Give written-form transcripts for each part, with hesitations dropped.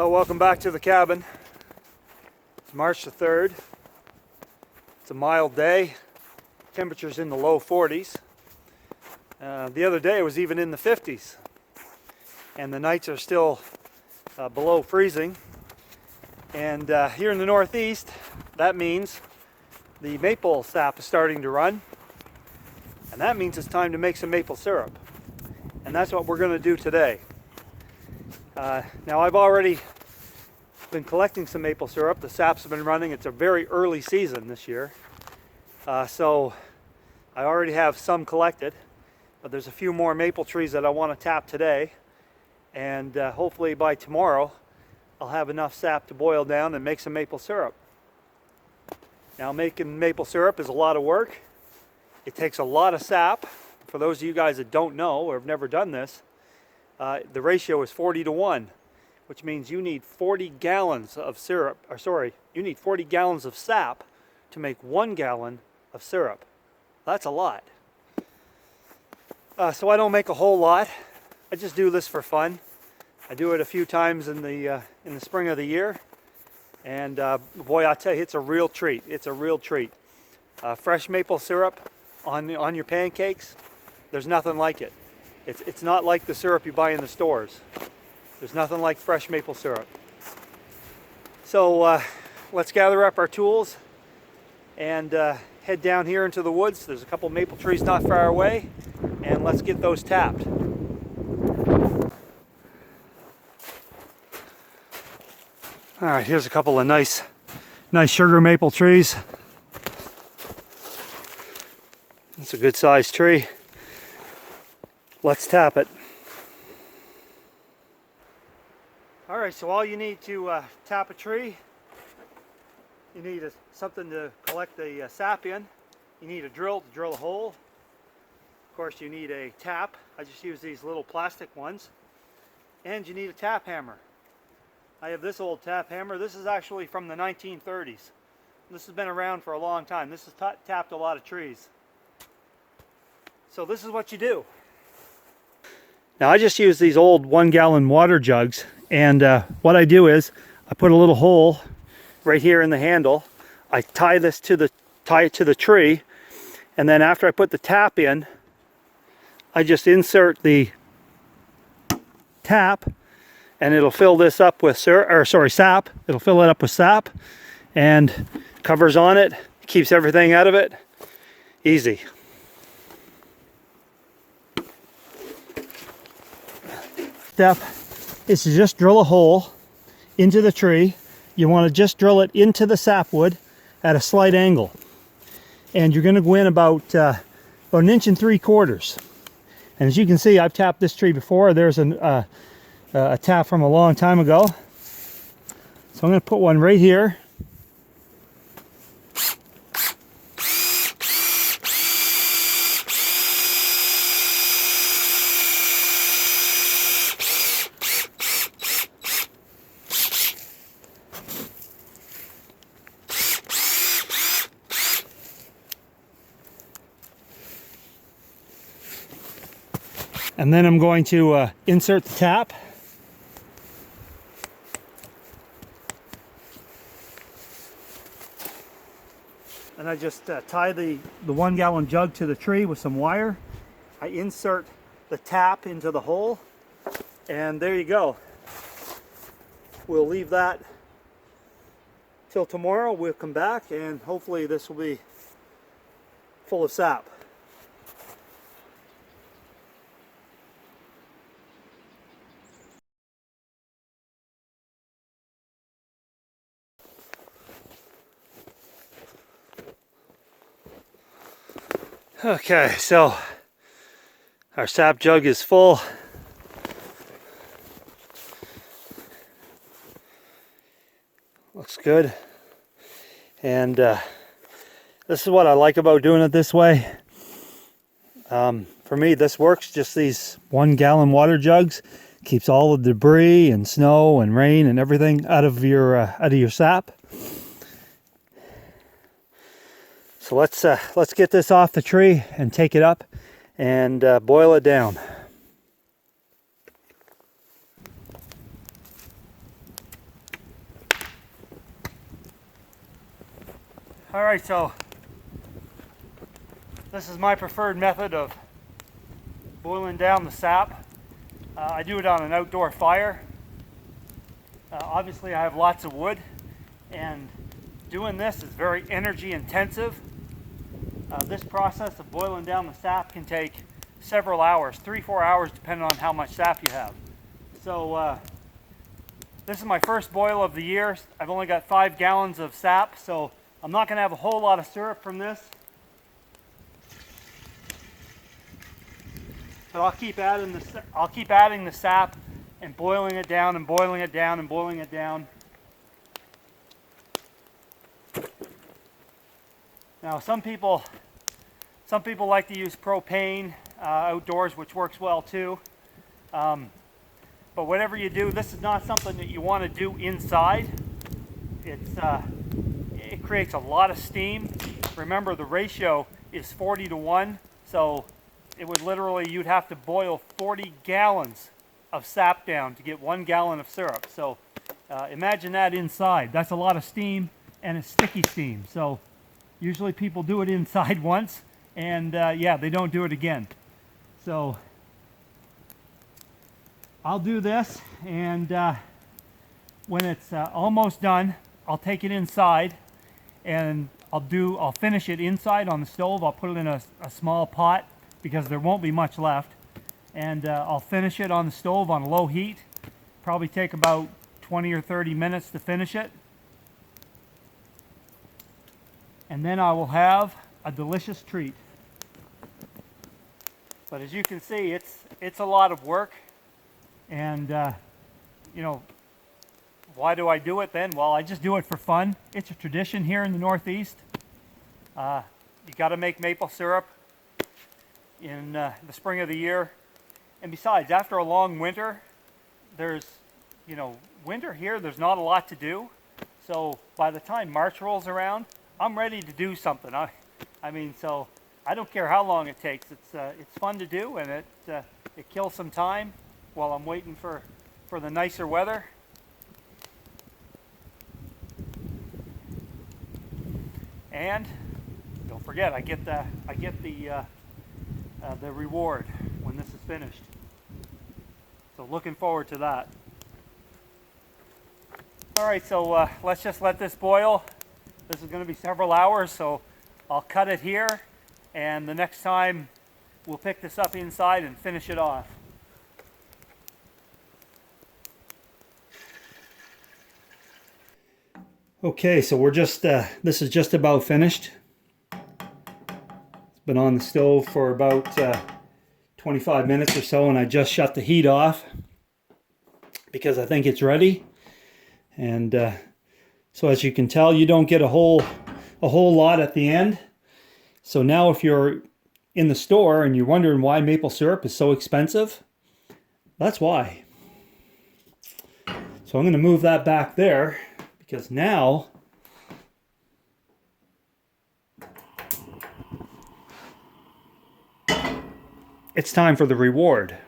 Welcome back to the cabin. It's March the 3rd. It's a mild day. Temperature's in the low 40s. The other day it was even in the 50s. And the nights are still below freezing. And here in the Northeast, that means the maple sap is starting to run. And that means it's time to make some maple syrup. And that's what we're going to do today. Now I've already been collecting some maple syrup. The saps have been running. It's a very early season this year. So I already have some collected, but there's a few more maple trees that I want to tap today. And hopefully by tomorrow, I'll have enough sap to boil down and make some maple syrup. Now making maple syrup is a lot of work. It takes a lot of sap. For those of you guys that don't know or have never done this, the ratio is 40-to-1, which means you need 40 gallons of syrup, you need 40 gallons of sap to make 1 gallon of syrup. That's a lot. So I don't make a whole lot. I just do this for fun. I do it a few times in the spring of the year, and boy, I tell you, it's a real treat. It's a real treat. Fresh maple syrup on your pancakes. There's nothing like it. It's not like the syrup you buy in the stores. There's nothing like fresh maple syrup. So let's gather up our tools and head down here into the woods. There's a couple maple trees not far away, and let's get those tapped. All right, here's a couple of nice sugar maple trees. It's a good sized tree. Let's tap it. All right, so all you need to tap a tree, you need something to collect the sap in. You need a drill to drill a hole. Of course, you need a tap. I just use these little plastic ones. And you need a tap hammer. I have this old tap hammer. This is actually from the 1930s. This has been around for a long time. This has tapped a lot of trees. So this is what you do. Now I just use these old 1-gallon water jugs, and what I do is I put a little hole right here in the handle. I tie it to the tree, and then after I put the tap in, I just insert the tap, and it'll fill this up with sap. It'll fill it up with sap, and covers on it, keeps everything out of it. Easy. Step is to just drill a hole into the tree. You want to just drill it into the sapwood at a slight angle, and you're going to go in about 1 3/4 inches. And as you can see, I've tapped this tree before. There's a tap from a long time ago, so I'm going to put one right here. And then I'm going to insert the tap. And I just tie the 1-gallon jug to the tree with some wire. I insert the tap into the hole, and there you go. We'll leave that till tomorrow. We'll come back, and hopefully this will be full of sap. Okay, so our sap jug is full. Looks good. And this is what I like about doing it this way. For me, this works. Just these 1-gallon water jugs keeps all the debris and snow and rain and everything out of your sap. So let's get this off the tree and take it up and boil it down. Alright, so this is my preferred method of boiling down the sap. I do it on an outdoor fire. Obviously I have lots of wood, and doing this is very energy intensive. This process of boiling down the sap can take several hours, 3-4 hours, depending on how much sap you have. So this is my first boil of the year. I've only got 5 gallons of sap, so I'm not going to have a whole lot of syrup from this. But I'll keep adding the sap and boiling it down and boiling it down and boiling it down. Now some people like to use propane outdoors, which works well too. But whatever you do, this is not something that you want to do inside. It creates a lot of steam. Remember, the ratio is 40-to-1, so it would literally, you'd have to boil 40 gallons of sap down to get 1 gallon of syrup. So imagine that inside. That's a lot of steam, and it's sticky steam. So usually people do it inside once, and yeah, they don't do it again. So I'll do this, and when it's almost done, I'll take it inside, and I'll finish it inside on the stove. I'll put it in a small pot because there won't be much left, and I'll finish it on the stove on low heat. Probably take about 20 or 30 minutes to finish it, and then I will have a delicious treat. But as you can see, it's a lot of work, and you know, why do I do it then? Well, I just do it for fun. It's a tradition here in the Northeast. You got to make maple syrup in the spring of the year. And besides, after a long winter, winter here, there's not a lot to do. So by the time March rolls around, I'm ready to do something. I mean, so I don't care how long it takes. It's fun to do, and it kills some time while I'm waiting for the nicer weather. And don't forget, I get the reward when this is finished. So looking forward to that. All right, so let's just let this boil. This is going to be several hours, so I'll cut it here, and the next time we'll pick this up inside and finish it off. Okay, so we're just, this is just about finished. It's been on the stove for about 25 minutes or so, and I just shut the heat off because I think it's ready. And so as you can tell, you don't get a whole lot at the end. So now if you're in the store and you're wondering why maple syrup is so expensive, that's why. So I'm going to move that back there, because now it's time for the reward.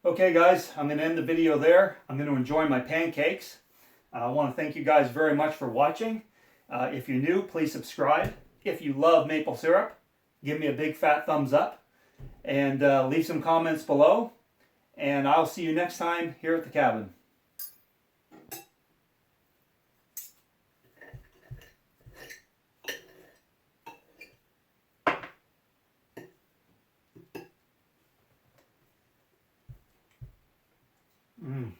Okay guys, I'm going to end the video there. I'm going to enjoy my pancakes. I want to thank you guys very much for watching. If you're new, please subscribe. If you love maple syrup, give me a big fat thumbs up. And leave some comments below. And I'll see you next time here at the cabin. Mmm.